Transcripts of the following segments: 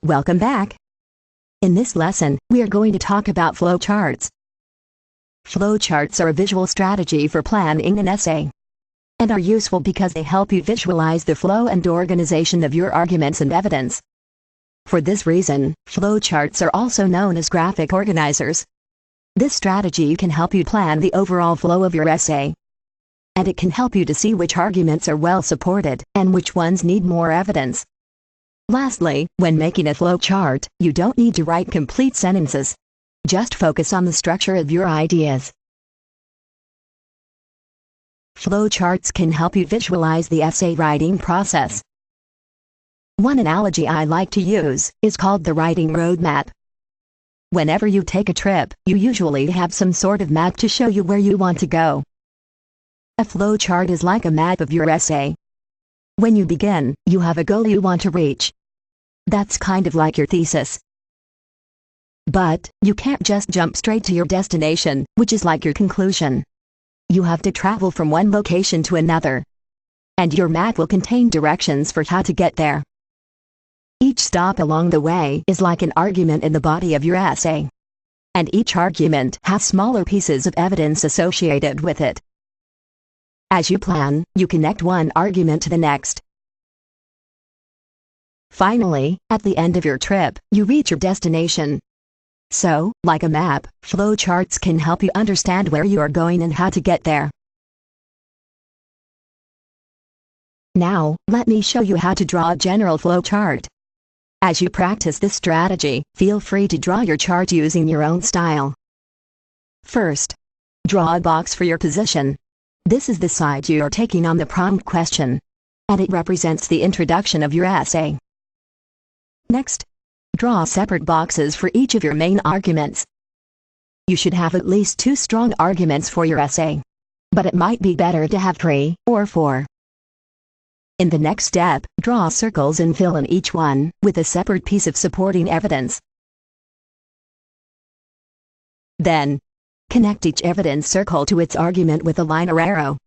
Welcome back. In this lesson, we are going to talk about flowcharts. Flowcharts are a visual strategy for planning an essay, and are useful because they help you visualize the flow and organization of your arguments and evidence. For this reason, flowcharts are also known as graphic organizers. This strategy can help you plan the overall flow of your essay, and it can help you to see which arguments are well supported and which ones need more evidence. Lastly, when making a flowchart, you don't need to write complete sentences. Just focus on the structure of your ideas. Flowcharts can help you visualize the essay writing process. One analogy I like to use is called the writing roadmap. Whenever you take a trip, you usually have some sort of map to show you where you want to go. A flowchart is like a map of your essay. When you begin, you have a goal you want to reach. That's kind of like your thesis. But you can't just jump straight to your destination, which is like your conclusion. You have to travel from one location to another, and your map will contain directions for how to get there. Each stop along the way is like an argument in the body of your essay, and each argument has smaller pieces of evidence associated with it. As you plan, you connect one argument to the next. Finally, at the end of your trip, you reach your destination. So, like a map, flowcharts can help you understand where you are going and how to get there. Now, let me show you how to draw a general flowchart. As you practice this strategy, feel free to draw your chart using your own style. First, draw a box for your position. This is the side you are taking on the prompt question, and it represents the introduction of your essay. Next, draw separate boxes for each of your main arguments. You should have at least 2 strong arguments for your essay, but it might be better to have 3 or 4. In the next step, draw circles and fill in each one with a separate piece of supporting evidence. Then, connect each evidence circle to its argument with a line or arrow.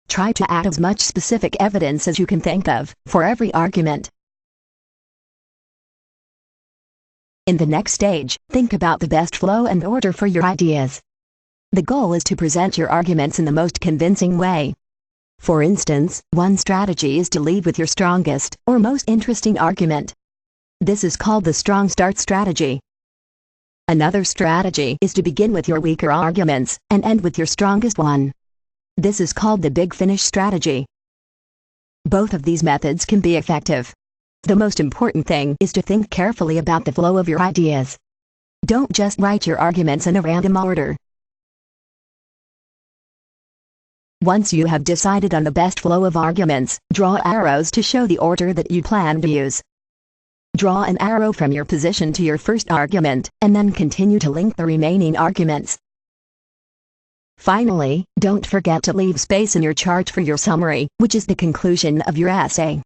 Try to add as much specific evidence as you can think of for every argument. In the next stage, think about the best flow and order for your ideas. The goal is to present your arguments in the most convincing way. For instance, one strategy is to lead with your strongest or most interesting argument. This is called the strong start strategy. Another strategy is to begin with your weaker arguments and end with your strongest one. This is called the big finish strategy. Both of these methods can be effective. The most important thing is to think carefully about the flow of your ideas. Don't just write your arguments in a random order. Once you have decided on the best flow of arguments, draw arrows to show the order that you plan to use. Draw an arrow from your position to your first argument, and then continue to link the remaining arguments. Finally, don't forget to leave space in your chart for your summary, which is the conclusion of your essay.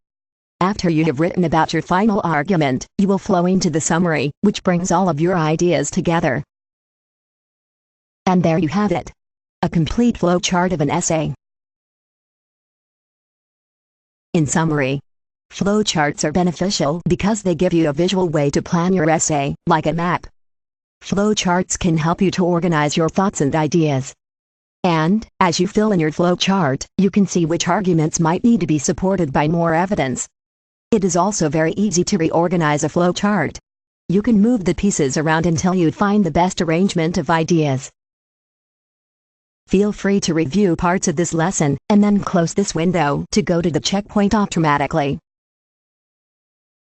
After you have written about your final argument, you will flow into the summary, which brings all of your ideas together. And there you have it. A complete flowchart of an essay. In summary, flowcharts are beneficial because they give you a visual way to plan your essay, like a map. Flowcharts can help you to organize your thoughts and ideas. And, as you fill in your flowchart, you can see which arguments might need to be supported by more evidence. It is also very easy to reorganize a flowchart. You can move the pieces around until you find the best arrangement of ideas. Feel free to review parts of this lesson, and then close this window to go to the checkpoint automatically.